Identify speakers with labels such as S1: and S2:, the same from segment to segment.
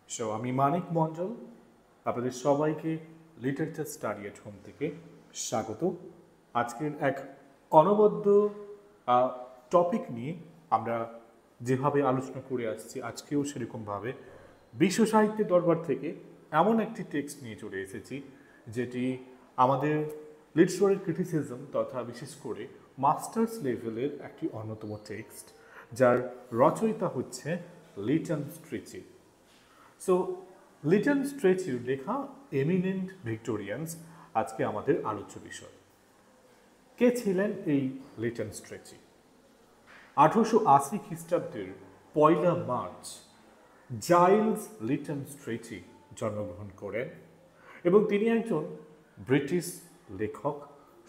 S1: আমি মানিক মণ্ডল আপনাদের সবাইকে লিটারেচার স্টাডি এট হোম থেকে স্বাগত। আজকের এক অনবদ্য টপিক নিয়ে আমরা যেভাবে আলোচনা করে আসছি আজকেও সেরকমভাবে বিশ্ব সাহিত্যের দরবার থেকে এমন একটি টেক্সট নিয়ে চলে এসেছি যেটি আমাদের লিটারেচার ক্রিটিসিজম তথা বিশেষ করে মাস্টার্স লেভেলের একটি অন্যতম টেক্সট, যার রচয়িতা হচ্ছে লিটন স্ট্রেচি। সো লিটন স্ট্রেচির লেখা এমিনেন্ট ভিক্টোরিয়ান্স আজকে আমাদের আলোচ্য বিষয়। কে ছিলেন এই লিটন স্ট্রেচি? 1880 খ্রিস্টাব্দের 1 মার্চ জাইলস লিটন স্ট্রেচি জন্মগ্রহণ করেন এবং তিনি একজন ব্রিটিশ লেখক,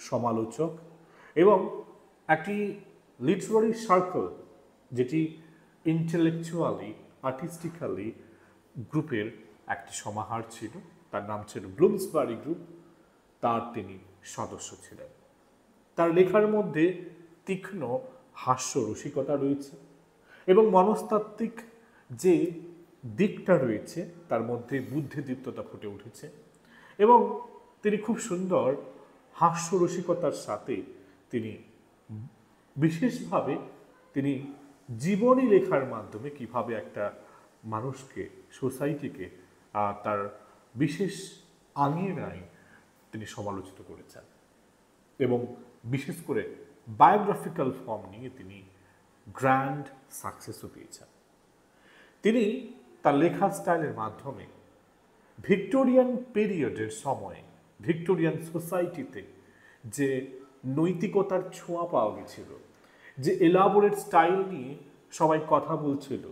S1: সমালোচক এবং একটি লিটারারি সার্কেল যেটি ইন্টেলেকচুয়ালি আর্টিস্টিক্যালি গ্রুপের একটি সমাহার ছিল, তার নাম ছিল ব্লুমসবারি গ্রুপ, তার তিনি সদস্য ছিলেন। তার লেখার মধ্যে তীক্ষ্ণ হাস্য রসিকতা রয়েছে এবং মনস্তাত্ত্বিক যে দিকটা রয়েছে তার মধ্যে বুদ্ধিদীপ্ততা ফুটে উঠেছে এবং তিনি খুব সুন্দর হাস্য রসিকতার সাথে তিনি বিশেষভাবে তিনি জীবনী লেখার মাধ্যমে কিভাবে একটা মানুষকে, সোসাইটিকে তার বিশেষ আঙিনায় তিনি সমালোচিত করেছেন এবং বিশেষ করে বায়োগ্রাফিক্যাল ফর্ম নিয়ে তিনি গ্র্যান্ড সাকসেসও পেয়েছেন। তিনি তার লেখা স্টাইলের মাধ্যমে ভিক্টোরিয়ান পিরিয়ডের সময়ে ভিক্টোরিয়ান সোসাইটিতে যে নৈতিকতার ছোঁয়া পাওয়া গেছিল, যে এলাবোরেট স্টাইল নিয়ে সবাই কথা বলছিল,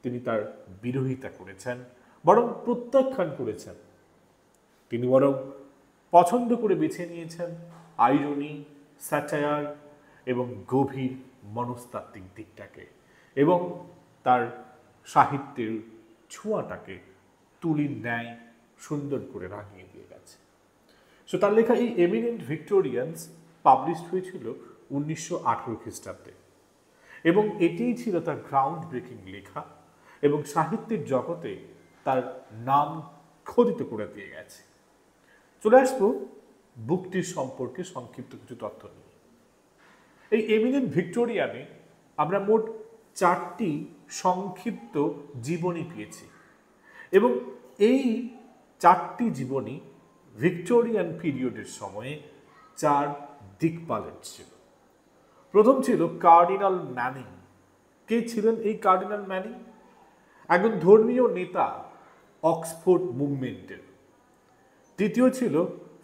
S1: তিনি তার বিরোধিতা করেছেন, বরং প্রত্যাখ্যান করেছেন। তিনি বরং পছন্দ করে বেছে নিয়েছেন আইরনি, স্যাটায়ার এবং গভীর মনস্তাত্ত্বিক দিকটাকে এবং তার সাহিত্যের ছোঁয়াটাকে তুলির ন্যায় সুন্দর করে রাঙিয়ে দিয়ে গেছে। সো তার লেখা এই এমিনেন্ট ভিক্টোরিয়ান্স পাবলিশড হয়েছিল 1918 খ্রিস্টাব্দে এবং এটিই ছিল তার গ্রাউন্ড ব্রেকিং লেখা এবং সাহিত্যের জগতে তার নাম খোদিত করে দিয়ে গেছে। চলে আসবো বুকটির সম্পর্কে সংক্ষিপ্ত কিছু তথ্য নিয়ে। এই এমিনেন্ট ভিক্টোরিয়ানে আমরা মোট 4টি সংক্ষিপ্ত জীবনী পেয়েছি এবং এই 4টি জীবনী ভিক্টোরিয়ান পিরিয়ডের সময়ে 4 দিকপালের ছিল। প্রথম ছিল কার্ডিনাল ম্যানিং। কে ছিলেন এই কার্ডিনাল ম্যানিং? একজন ধর্মীয় নেতা অক্সফোর্ড মুভমেন্টের। দ্বিতীয় ছিল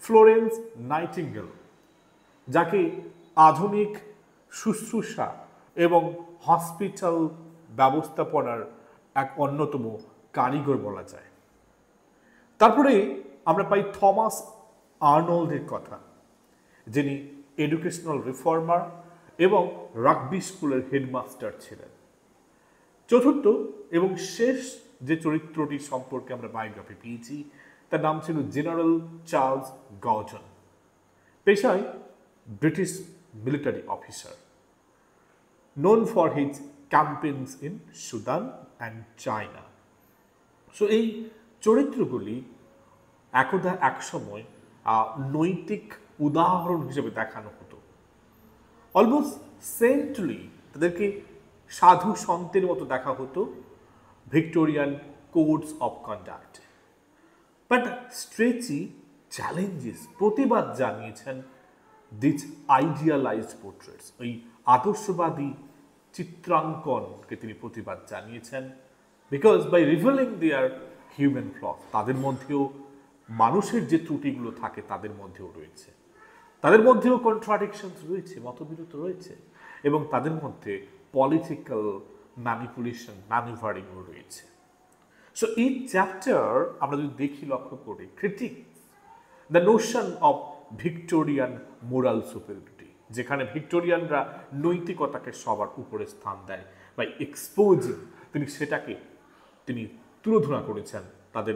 S1: ফ্লোরেন্স নাইটিঙ্গেল, যাকে আধুনিক শুশ্রূষা এবং হসপিটাল ব্যবস্থাপনার এক অন্যতম কারিগর বলা যায়। তারপরে আমরা পাই থমাস আর্নল্ডের কথা, যিনি এডুকেশনাল রিফর্মার এবং রাগবি স্কুলের হেডমাস্টার ছিলেন। চতুর্থ এবং শেষ যে চরিত্রটির সম্পর্কে আমরা বায়োগ্রাফি পেয়েছি তার নাম ছিল জেনারেল চার্লস গর্জন, পেশায় British military officer, known for his campaigns in Sudan and China. So এই চরিত্রগুলি একদা একসময় নৈতিক উদাহরণ হিসেবে দেখানো হতো, অলমোস্ট সেন্টলি তাদেরকে সাধু সন্তের মতো দেখা হতো Victorian codes of conduct. But stretchy challenges, প্রতিবাদ জানিয়েছেন দিস আইডিয়ালাইজড পোর্ট্রেটস, ওই আদর্শবাদী চিত্রাঙ্কনকে তিনি প্রতিবাদ জানিয়েছেন, because by revealing their human flaws, তাদের মধ্যেও মানুষের যে ত্রুটিগুলো থাকে তাদের মধ্যেও রয়েছে, তাদের মধ্যেও কন্ট্রাডিকশনস রয়েছে, মতবিরোধ রয়েছে এবং তাদের মধ্যে পলিটিক্যাল ম্যানিপুলেশন, ম্যানুভারিংও রয়েছে। সো এই চ্যাপ্টার আমরা যদি দেখি, লক্ষ্য করি, critique the notion of Victorian moral superiority, যেখানে ভিক্টোরিয়ানরা নৈতিকতাকে সবার উপরে স্থান দেয় বাই এক্সপোজিং, তিনি সেটাকে তিনি তুলোধনা করেছেন, তাদের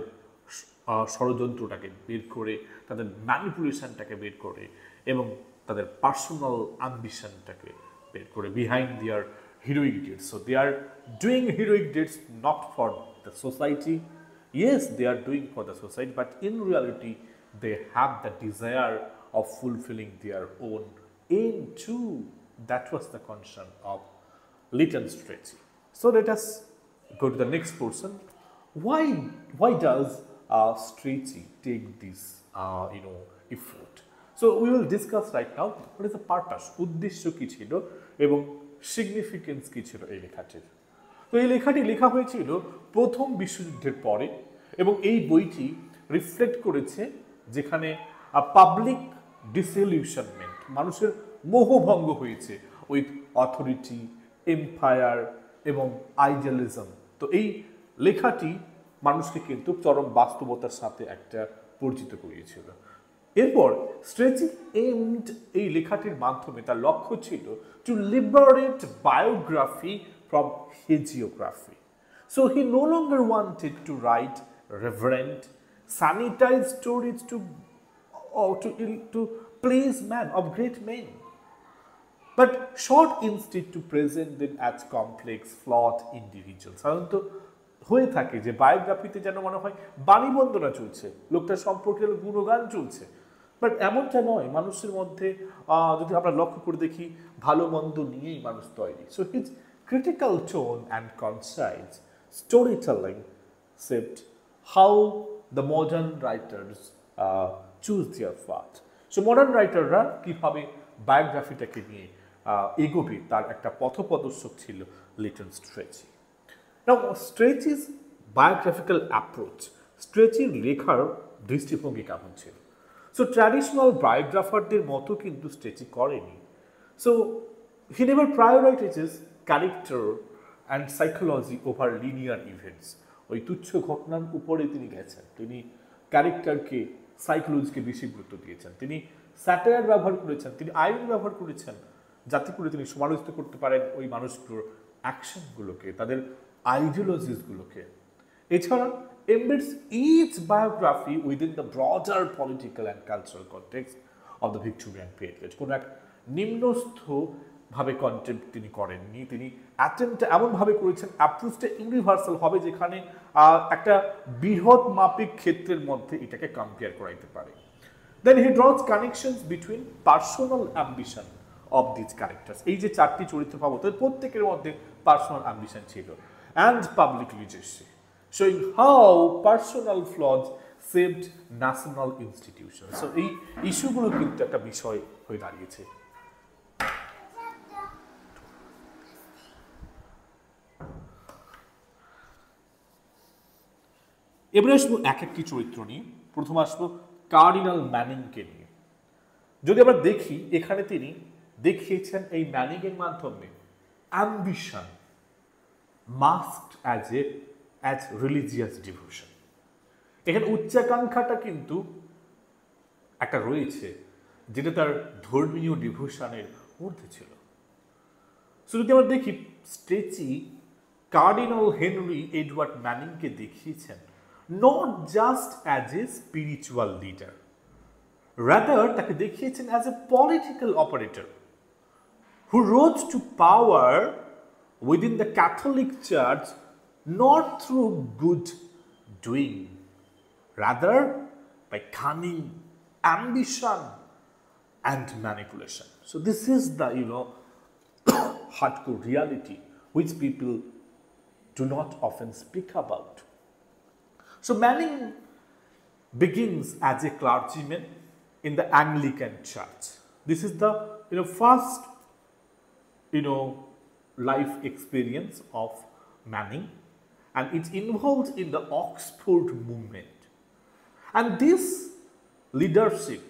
S1: ষড়যন্ত্রটাকে বের করে, তাদের ম্যানিপুলেশনটাকে বের করে এবং তাদের পার্সোনাল অ্যাম্বিশনটাকে বের করে behind there heroic deeds. So they are doing heroic deeds not for the society Yes, they are doing for the society, but in reality they have the desire of fulfilling their own aim too. That was the concern of Lytton Strachey. So let us go to the next portion. Why does Strachey take this effort? So we will discuss right now what is the purpose, উদ্দেশ্য কি ছিল এবং significance কি ছিল এই লেখাটির। তো এই লেখাটি লেখা হয়েছিল প্রথম বিশ্বযুদ্ধের পরে এবং এই বইটি রিফ্লেক্ট করেছে যেখানে পাবলিক ডিসইলিউশনমেন্ট, মানুষের মোহভঙ্গ হয়েছে উইথ অথরিটি, এম্পায়ার এবং আইডিয়ালিজম। তো এই লেখাটি মানুষকে কিন্তু চরম বাস্তবতার সাথে একটা পরিচিত করিয়েছিল। এরপর স্ট্রেচি এইমড এই লেখাটির মাধ্যমে তার লক্ষ্য ছিল to liberate biography from hagiography. So he no longer wanted to write reverent, sanitized stories to please man of great men, but sought instead to present them as complex, flawed individuals. সাধারণত হয়ে থাকে যে বায়োগ্রাফিতে যেন মনে হয় বাণী বন্দনা চলছে, লোকটার সম্পর্কে গুণগান চলছে, বাট এমনটা নয়। মানুষের মধ্যে যদি আমরা লক্ষ্য করে দেখি ভালো মন্দ নিয়েই মানুষ তৈরি। So his critical tone and concise storytelling shaped how the modern writers choose their path. So modern writerরা কিভাবে বায়োগ্রাফিটাকে নিয়ে এগোবে তার একটা পথপ্রদর্শক ছিল Liton stretchy. Now Strachey's biographical approach, স্ট্রেচির লেখার দৃষ্টিভঙ্গি কেমন ছিল? সো ট্র্যাডিশনাল বায়োগ্রাফারদের মতো কিন্তু স্ট্রেচি করেনি। So he never prioritises character and psychology over linear events. ওই তুচ্ছ ঘটনার উপরে তিনি গেছেন, তিনি ক্যারেক্টারকে, সাইকোলজিকে বেশি গুরুত্ব দিয়েছেন, তিনি স্যাটায়ার ব্যবহার করেছেন, তিনি আইন ব্যবহার করেছেন যাতে করে তিনি সমালোচিত করতে পারেন ওই মানুষগুলোর অ্যাকশনগুলোকে, তাদের আইডিওলজিসগুলোকে। এছাড়া embeds each biography within the broader political and cultural context of the Victorian period. কোনো এক নিম্নস্থ ভাবে কন্টেন্ট তিনি করেননি, তিনি অ্যাটেম্পটা এমনভাবে করেছেন অ্যাপ্রোচটা ইউনিভার্সাল হবে যেখানে একটা বৃহৎ মাপিক ক্ষেত্রের মধ্যে এটাকে কম্পেয়ার করাইতে পারে। Then he draws connections between personal ambition of this characters. এই যে চারটি চরিত্র পাবো তাদের প্রত্যেকের মধ্যে পার্সোনাল অ্যাম্বিশন ছিল, and public legacy, showing how personal flaws shaped national institutions. So এই ইস্যুগুলো কিন্তু একটা বিষয় হয়ে দাঁড়িয়েছে। এবারে আসবো এক একটি চরিত্র নিয়ে। প্রথম আসবো কার্ডিনাল ম্যানিংকে নিয়ে। যদি আমরা দেখি এখানে তিনি দেখিয়েছেন এই ম্যানিং এর মাধ্যমে ambition masked as religious devotion. এখানে উচ্চাকাঙ্ক্ষাটা কিন্তু একটা রয়েছে যেটা তার ধর্মীয় ডিভোশনের মধ্যে ছিল। সো যদি আমরা দেখি স্ট্রেচি কার্ডিনাল হেনরি এডওয়ার্ড ম্যানিংকে দেখিয়েছেন not just as a spiritual leader, rather তাকে দেখিয়েছেন as a political operator who rose two power within the Catholic church not through good doing, rather by cunning, ambition, and manipulation. So this is the hardcore reality which people do not often speak about. So Manning begins as a clergyman in the Anglican Church. This is the first life experience of Manning, and it's involved in the Oxford movement. And this leadership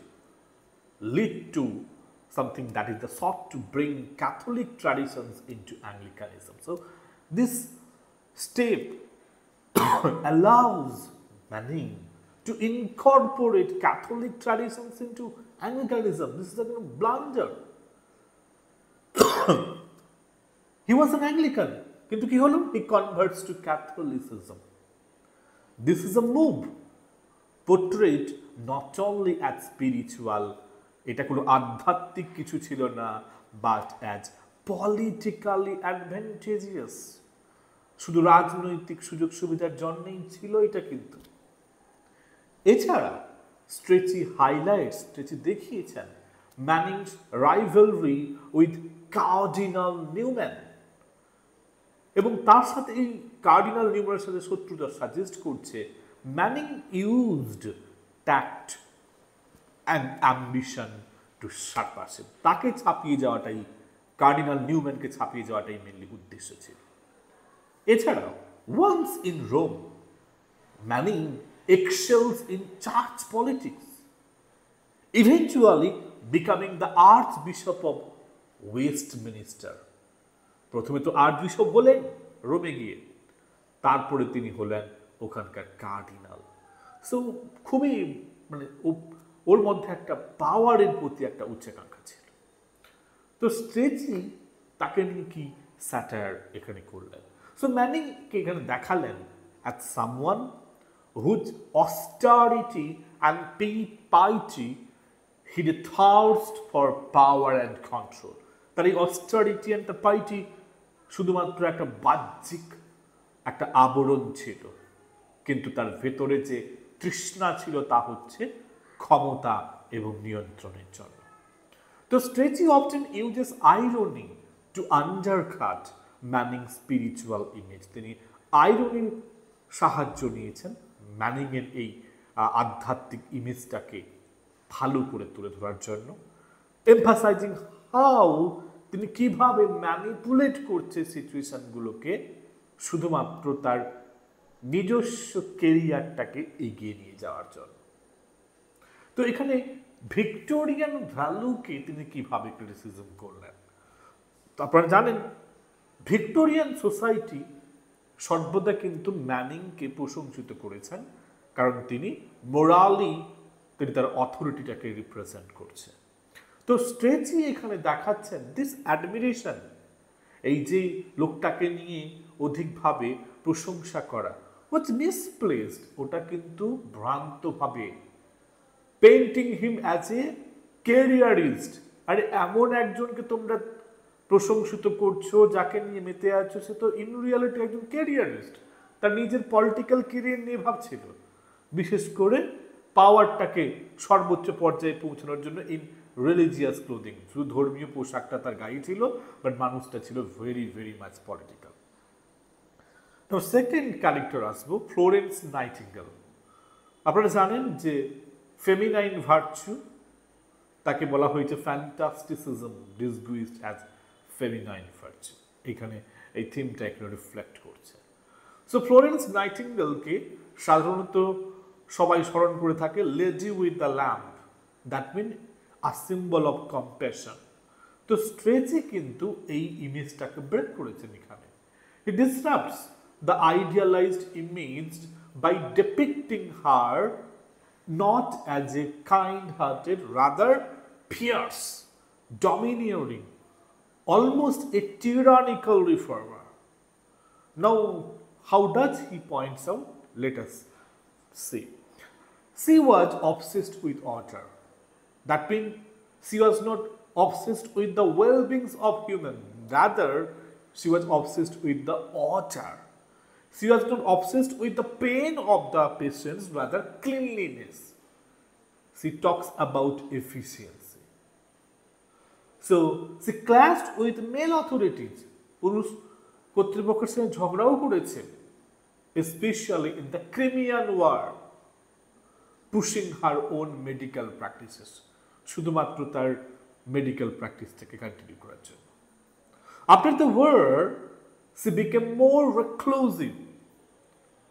S1: led to something that is the sought to bring Catholic traditions into Anglicanism. So this step allows Manning to incorporate Catholic traditions into Anglicanism. This is a blunder. He was an Anglican. কিন্তু কি হলো? He converts to Catholicism. This is a move portrayed not only as spiritual, এটা কোনো আধ্যাত্মিক কিছু ছিল না, but as politically advantageous. শুধু রাজনৈতিক সুযোগ সুবিধার জন্যই ছিল এটা কিন্তু। এছাড়া স্ট্রেচি দেখিয়েছেন ম্যানিংস রাইভালরি উইথ কার্ডিনাল নিউম্যান, এবং তার সাথে এই কার্ডিনাল নিউম্যানের সাথে শত্রুতা সাজেস্ট করছে Manning used tact and ambition to surpass him. তাকে ছাপিয়ে যাওয়াটাই, কার্ডিনাল নিউম্যানকে ছাপিয়ে যাওয়াটাই মেনলি উদ্দেশ্য ছিল। এছাড়াও once in Rome, Manning excels in church politics, eventually becoming the Archbishop of Westminster. প্রথমে তো আর্চবিশপ হলেন রোমে গিয়ে, তারপরে তিনি হলেন ওখানকার কার্ডিনাল। সো খুবই মানে ওর মধ্যে একটা পাওয়ারের প্রতি একটা উচ্চাকাঙ্ক্ষা ছিল। তো স্ট্রেচি তাকে নিয়ে কি স্যাটায়ার এখানে করলেন। সো ম্যানিংকে এখানে দেখালেন as someone whose austerity and piety hid a thirst for power and control. তার এই অস্টারিটি অ্যান্ড পাইটি শুধুমাত্র একটা বাহ্যিক একটা আবরণ ছিল, কিন্তু তার ভেতরে যে তৃষ্ণা ছিল তা হচ্ছে ক্ষমতা এবং নিয়ন্ত্রণের জন্য। তো Strachey often uses irony to undercut Manning spiritual image. তিনি আইরনির সাহায্য নিয়েছেন ম্যানিংয়ের এই আধ্যাত্মিক ইমেজটাকে ভালো করে তুলে ধরার জন্য, এমফাসাইজিং হাউ তিনি কিভাবে ম্যানিপুলেট করছে সিচুয়েশনগুলোকে শুধুমাত্র তার নিজস্ব কেরিয়ারটাকে এগিয়ে নিয়ে যাওয়ার জন্য। তো এখানে ভিক্টোরিয়ান ভ্যালুকে তিনি কিভাবে ক্রিটিসিজম করলেন। তো আপনারা জানেন ভিক্টোরিয়ান সোসাইটি সর্বদা কিন্তু ম্যানিংকে প্রশংসিত করেছেন, কারণ তিনি মোরালি তিনি তার অথরিটিটাকে রিপ্রেজেন্ট করছে। তো স্ট্রেচি এখানে দেখাচ্ছেন দিস অ্যাডমিরেশন, এই যে লোকটাকে নিয়ে অধিকভাবে প্রশংসা করা ওয়াজ মিসপ্লেসড, ওটা কিন্তু ভ্রান্তভাবে। পেইন্টিং হিম অ্যাজ এ ক্যারিয়ারিস্ট, আরে এমন একজনকে তোমরা প্রশংসিত করছো যাকে নিয়ে মেতে আছো, সে তো ইন রিয়ালিটি একজন ক্যারিয়ারিস্ট, তার নিজের পলিটিক্যাল ক্যারিয়ার নিয়ে ভাবছিল, বিশেষ করে পাওয়ারটাকে সর্বোচ্চ পর্যায়ে পৌঁছানোর জন্য ইন রিলিজিয়াস ক্লোদিং। শুধু ধর্মীয় পোশাকটা তার গায়ে ছিল, বাট মানুষটা ছিল ভেরি ভেরি মাচ পলিটিক্যাল। তো সেকেন্ড ক্যারেক্টার আসবো ফ্লোরেন্স নাইটিঙ্গেল। আপনারা জানেন যে ফেমিনাইন ভার্চু তাকে বলা হয়েছে ফ্যান্টাস্টিসিজম ডিসগুইজড অ্যাজ ফেমিনাইন ভার্চু। এখানে এই থিমটা এখানে রিফ্লেক্ট করছে। সো ফ্লোরেন্স নাইটিঙ্গেলকে সাধারণত সবাই স্মরণ করে থাকে lady with the lamp, that mean a symbol of compassion. তো স্ট্রেচি কিন্তু এই ইমেজটাকে ব্রেক করেছেন এখানে। He disrupts the idealised image by depicting her not as a kind-hearted, rather fierce, domineering, almost a tyrannical reformer. Now, how does he point out? Let us see. She was obsessed with order. That means she was not obsessed with the well-being of human. Rather, she was obsessed with the order. She was not obsessed with the pain of the patients, rather cleanliness. She talks about efficiency. So, she clashed with male authorities. পুরুষ কর্তৃপক্ষের সাথে ঝগড়াও করেছে, especially in the Crimean War, pushing her own medical practices. শুধুমাত্র তার medical practice থেকে continue করার জন্য। After the war, she became more reclusive,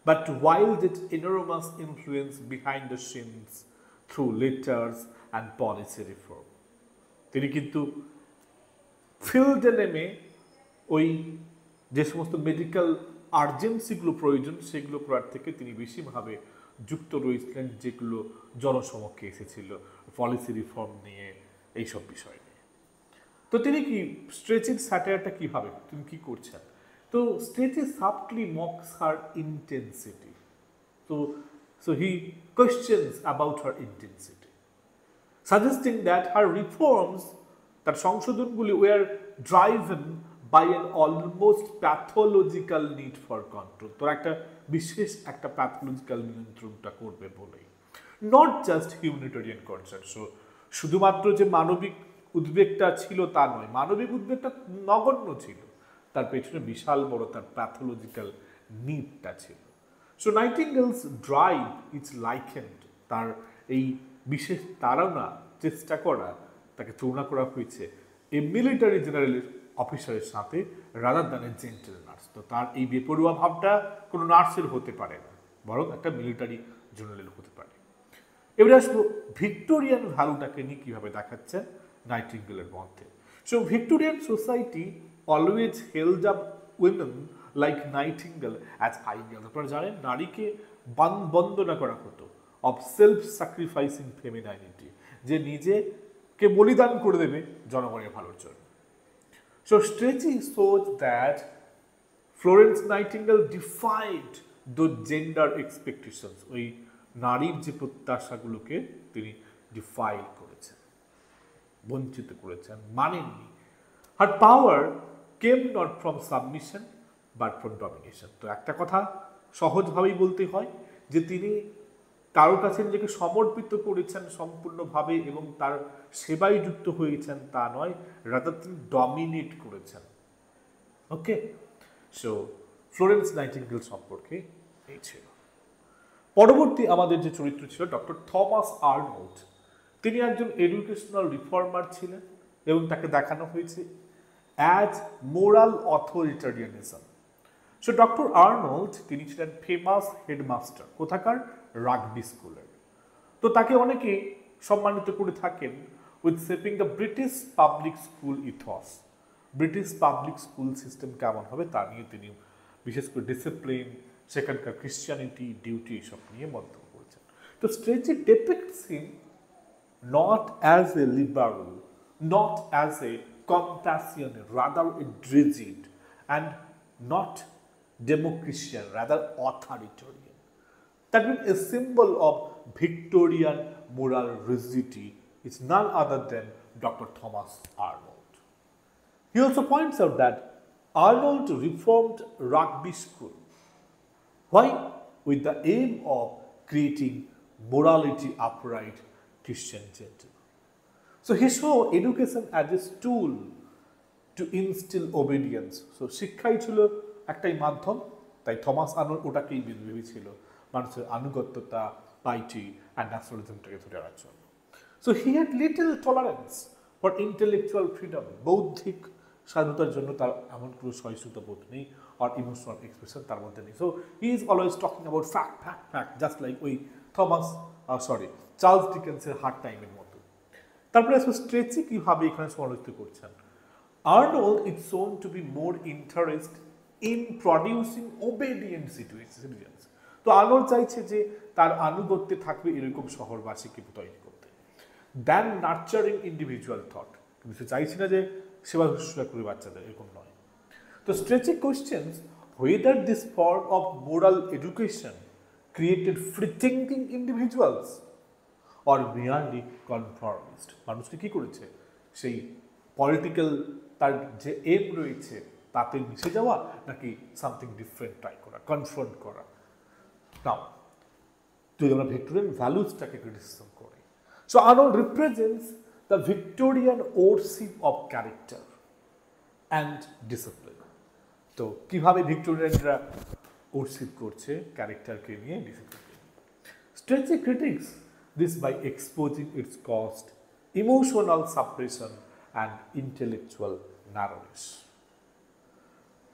S1: but wielded enormous influence behind the scenes through letters and policy reform. তিনি কিন্তু ফিল্ডে নেমে ওই যে সমস্ত মেডিকেল আর্জেন্সিগুলো প্রয়োজন সেগুলো করার থেকে তিনি বেশিভাবে যুক্ত রয়েছিলেন, যেগুলো জনসমক্ষে এসেছিল পলিসি রিফর্ম নিয়ে, এইসব বিষয় নিয়ে। তো তিনি কি স্ট্রেচির স্যাটায়ারটা কিভাবে তিনি কি করছেন? তো Strachey subtly mocks her intensity. So he questions about her intensity, suggesting that her reforms, তার সংশোধনগুলি were driven by an almost pathological need for control. তোর একটা বিশেষ একটা প্যাথোলজিক্যাল নিয়ন্ত্রণটা করবে বলেই, not just humanitarian concern. So শুধুমাত্র যে মানবিক উদ্বেগটা ছিল তা নয়, মানবিক উদ্বেগটা নগণ্য ছিল, তার পেছনে বিশাল বড় তার প্যাথোলজিক্যাল নিডটা ছিল। সো নাইটিঙ্গেলস ড্রাইভ ইটস লাইকেন্ড, তার এই বিশেষ তাড়না চেষ্টা করা, তাকে তুলনা করা হয়েছে এই মিলিটারি জেনারেল অফিসারের সাথে rather than a gentle nurse. তো তার এই বেপরোয়া ভাবটা কোনো নার্সের হতে পারে না, বরং একটা মিলিটারি জেনারেল হতে পারে। এবারে আসবো ভিক্টোরিয়ান ভ্যালুটাকে নিয়ে কীভাবে দেখাচ্ছেন নাইটিঙ্গেলের মধ্যে। So Victorian society always held up women like nightingale as ideal. আপনারা জানেন নারীকে বন্দনা করা হতো অফ সেলফ স্যাক্রিফাইসিং ফেমিনাইনিটি, যে নিজেকে বলিদান করে দেবে জনগণের ভালোর জন্য। So Strachey shows that Florence Nightingale defied the gender expectations, ওই নারীর যে প্রত্যাশাগুলোকে তিনি ডিফাই করেছেন, বঞ্চিত করেছেন, মানেননি। Her power came not from submission but from domination. তো একটা কথা সহজভাবেই বলতে হয় যে তিনি কারোর কাছে নিজেকে সমর্পিত করেছেন সম্পূর্ণভাবে এবং তার সেবায় যুক্ত হয়েছেন তা নয়, রাদার তিনি ডমিনেট করেছেন। ওকে, সো ফ্লোরেন্স নাইটিঙ্গেল সম্পর্কে এই ছিল। পরবর্তী আমাদের যে চরিত্র ছিল ডক্টর থমাস আর্নল্ড। তিনি একজন এডুকেশনাল রিফর্মার ছিলেন এবং তাকে দেখানো হয়েছে as moral authoritarianism. So doctor Arnold তিনি ছিলেন ফেমাস হেডমাস্টার, কোথাকার? রাগবি স্কুলের। তো তাকে অনেকে সম্মানিত করে থাকেন with shaping the British public school ethos. British public school system কেমন হবে তা নিয়ে তিনি বিশেষ করে ডিসিপ্লিন, সেখানকার ক্রিশ্চিয়ানিটি, ডিউটি এসব নিয়ে মন্তব্য করেছেন। তো stretchy ডিপিক্টস him not as a liberal, not as a compassionate, rather a rigid and not democratian, rather authoritarian. That means a symbol of Victorian moral rigidity is none other than Dr. Thomas Arnold. He also points out that Arnold reformed Rugby School. Why? With the aim of creating morality upright Christian gentlemen. So he saw education as a tool to instill obedience. So শিক্ষাই ছিল একটাই মাধ্যম, তাই Thomas Arnold ওটাকেই ভেবেছিল মানুষের আনুগত্যতা, পাইটি and ন্যাশনালিজমটাকে ধরে রাখার জন্য। So he had little tolerance for intellectual freedom. বৌদ্ধিক স্বাধীনতার জন্য তার এমন কোনো সহিষ্ণুতা বোধ নেই, আর ইমোশনাল এক্সপ্রেশন তার মধ্যে নেই। So he is always talking about fact fact fact, just like ওই চার্লস ডিকেন্সের হার্ড টাইমের মতো। তারপরে আসলে স্ট্রেচি কীভাবে এখানে সমালোচিত করছেন। Arnold is shown to be more interest in producing obedient citizens. তো আর্নল্ড চাইছে যে তার আনুগত্যে থাকবে এরকম শহরবাসীকে তৈরি করতে, দ্যান নার্চারিং ইন্ডিভিজুয়াল থট। কিন্তু সে চাইছে না যে সেবা শুশ্রূষা করে বাচ্চাদের, এরকম নয়। তো stretchy questions whether this form of moral education created free-thinking individuals or merely conformist. মানুষকে কি করেছে? সেই পলিটিক্যাল তার যে এম রয়েছে তাতে মিশে যাওয়া, নাকি সামথিং ডিফারেন্ট ট্রাই করা, কনফ্রন্ট করা। নাও যদি আমরা ভিক্টোরিয়ান ভ্যালুজটাকে ক্রিটিসিজম করি, so Arnold represents the Victorian worship of character and discipline. তো কিভাবে ভিক্টোরিয়ানরা ওরশিপ করছে ক্যারেক্টারকে নিয়ে, ডিসিপ্লিনকে নিয়ে। Strachey critiques this by exposing its cost, emotional suppression and intellectual narrowness.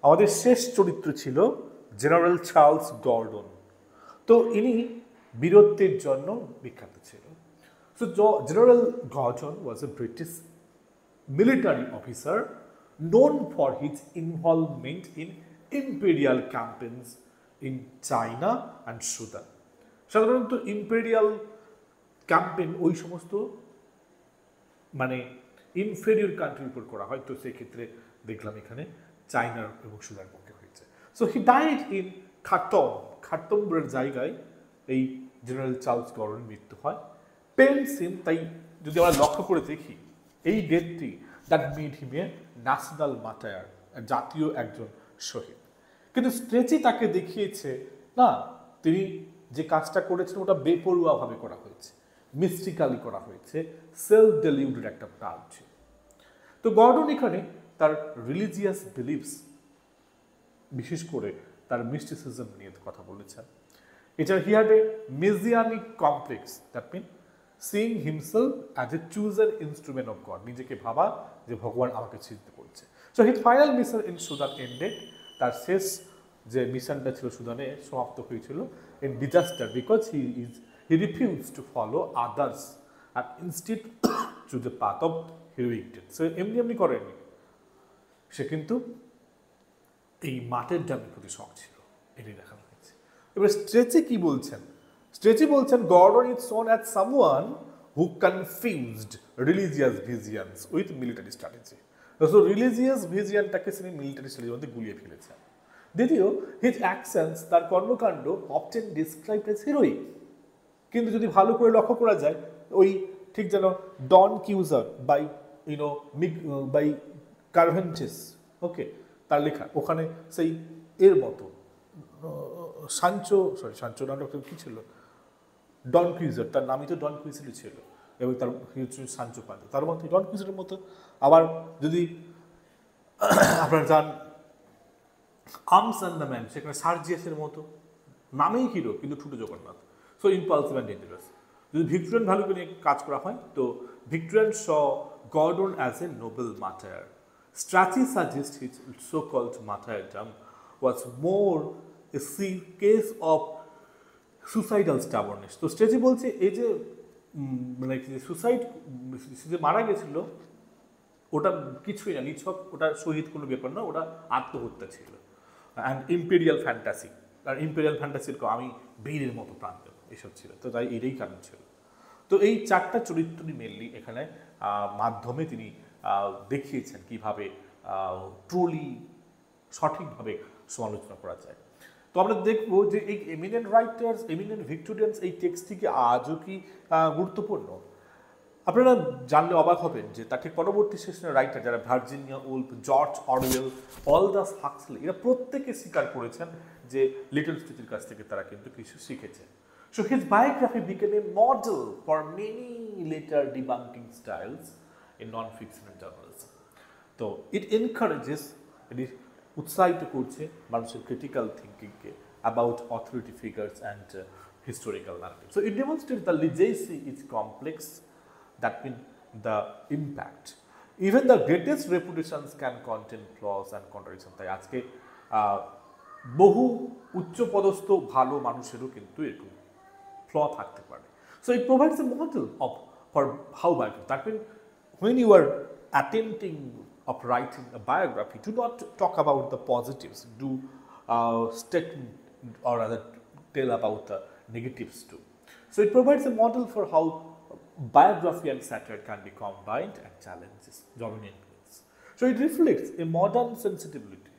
S1: আমাদের শেষ চরিত্র ছিল জেনারেল চার্লস গর্ডন। তো ইনি বীরত্বের জন্য বিখ্যাত ছিল। So general Gordon was A British military officer known for his involvement in imperial campaigns in China and Sudan. সাধারণত ইম্পেরিয়াল ক্যাম্পেইন ওই সমস্ত মানে ইনফেরিয়র কান্ট্রির উপর করা হয়। তো সেই ক্ষেত্রে দেখলাম এখানে চায়নার এবং সুদান পক্ষে হয়েছে। সো হি ডাইড ইন খার্তুমের জায়গায় এই জেনারেল চার্লস গর্ডনের মৃত্যু হয়। পেন্স হিম, তাই যদি আমরা লক্ষ্য করে দেখি এই ডেটটি that made him a national martyr জাতীয় একজন শহীদ। কিন্তু স্ট্রেচি তাকে দেখিয়েছে না, তিনি যে কাজটা করেছেন ওটা বেপরোয়াভাবে করা হয়েছে, মিস্টিক্যালি করা হয়েছে, সেলফ ডেলিউডের একটা প্রাণ ছিল। তো গর্ডন এখানে তার রিলিজিয়াস বিলিভস, বিশেষ করে তার মিস্টিসিজম নিয়ে কথা বলেছেন। এছাড়া he had a messianic complex, that mean seeing himself as a chosen instrument of God, নিজেকে ভাবা যে ভগবান আমাকে চিনতে করছে। So his final mission in Sudan ended, তার শেষ যে মিশনটা ছিল সুদানে সমাপ্ত হয়েছিল in disaster, because he refuse to follow others আর instead to the path of heroic death. সে এমনি এমনি করেনি, সে কিন্তু এই মাঠের ডামের প্রতি শখ ছিল, এটাই দেখানো হয়েছে। এবার স্ট্রেচি কি বলছেন? স্ট্রেচি বলছেন Gordon is shown as someone who confused religious visions with military strategy. So religious ভিজিয়নটাকে তিনি মিলিটারি স্ট্র্যাটেজির মধ্যে গুলিয়ে ফেলেছেন। দ্বিতীয়, হিজ অ্যাকশনস, তার কর্মকাণ্ড অফটেন ডিসক্রাইবড এজ হিরোইক, কিন্তু যদি ভালো করে লক্ষ্য করা যায় ওই ঠিক যেন ডন কিউজার বাই বাই কার্ভেন্টিস, ওকে, তার লেখা ওখানে সেই এর মতো সাঞ্চো নাটক কি ছিল, ডন কুইজার, তার নামই তো ডন কুইজারই ছিল, এবং তার সাঞ্চো পাঞ্চো, তার মতো ডন কুইজারের মতো। আবার যদি আপনারা যান আর্মস অ্যান্ড দ্য ম্যান, সেখানে সার্জিয়াসের মতো, নামেই হিরো কিন্তু ঠুটো Jagannath. So impulsive and dangerous. যদি ভিক্টোরিয়ান ভ্যালুকে নিয়ে কাজ করা হয় তো Victorian saw Gordon as a noble martyr. Strachey suggests his so-called martyrdom was more a case of suicidal stubbornness. তো স্ট্রেচি বলছে এই যে মানে সুসাইড, যে মারা গেছিল ওটা কিছুই না, নিছক ওটা শহীদ কোনো ব্যাপার না, ওটা আত্মহত্যা ছিল। অ্যান্ড ইম্পেরিয়াল ফ্যান্টাসি, আর ইম্পেরিয়াল ফ্যান্টাসির আমি বীরের মতো প্রাণ দেব, এসব ছিল। তো তাই এটাই কারণ ছিল। তো এই চারটা চরিত্রই মেনলি এখানে মাধ্যমে তিনি দেখিয়েছেন কিভাবে ট্রুলি সঠিকভাবে সমালোচনা করা যায়। তো আমরা দেখব যে এই এমিনেন্ট রাইটার্স, এমিনেন্ট ভিক্টোরিয়ানস, এই টেক্সটটি আজও কি গুরুত্বপূর্ণ। আপনারা জানলে অবাক হবেন যে তার ঠিক পরবর্তী সেশনের রাইটার যারা Virginia Woolf, George Orwell, Aldous Huxley, এরা প্রত্যেকে স্বীকার করেছেন যে লিটল স্ট্রেচির কাছ থেকে তারা কিন্তু কিছু শিখেছে। So his biography became a model for many later debunking styles in non-fiction journalism. So it encourages, এটি উৎসাহিত করছে মানুষের critical থিঙ্কিংকে about authority figures and historical narrative. So it demonstrates the legacy is complex, that means the impact. Even the greatest reputations can contain flaws and contradictions. তাই আজকে বহু উচ্চপদস্থ ভালো মানুষেরও কিন্তু এরকম flaw থাকতে পারে। So it provides a model for how biography. That means when you are attempting of writing a biography, do not talk about the positives. Do state or rather tell about the negatives too. So it provides a model for how biography and satire can be combined and challenges dominant myths. So it reflects a modern sensitivity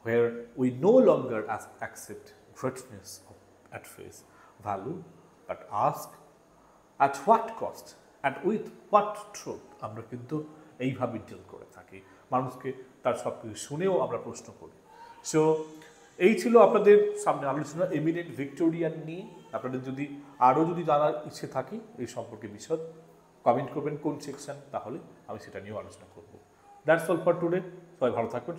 S1: where we no longer accept greatness at face value, but ask at what cost and with what truth. আমরা কিন্তু এইভাবে deal করে থাকি, মানুষকে তার সব কিছু শুনেও আমরা প্রশ্ন করি। সো এই ছিল আপনাদের সামনে আলোচনা এমিনেন্ট ভিক্টোরিয়ান নিয়ে। আপনাদের যদি আরও যদি জানার ইচ্ছে থাকে এই সম্পর্কে বিশদ কমেন্ট করবেন কোন সেকশন, তাহলে আমি সেটা নিয়েও আলোচনা করব। That's all for today. সবাই ভালো থাকবেন।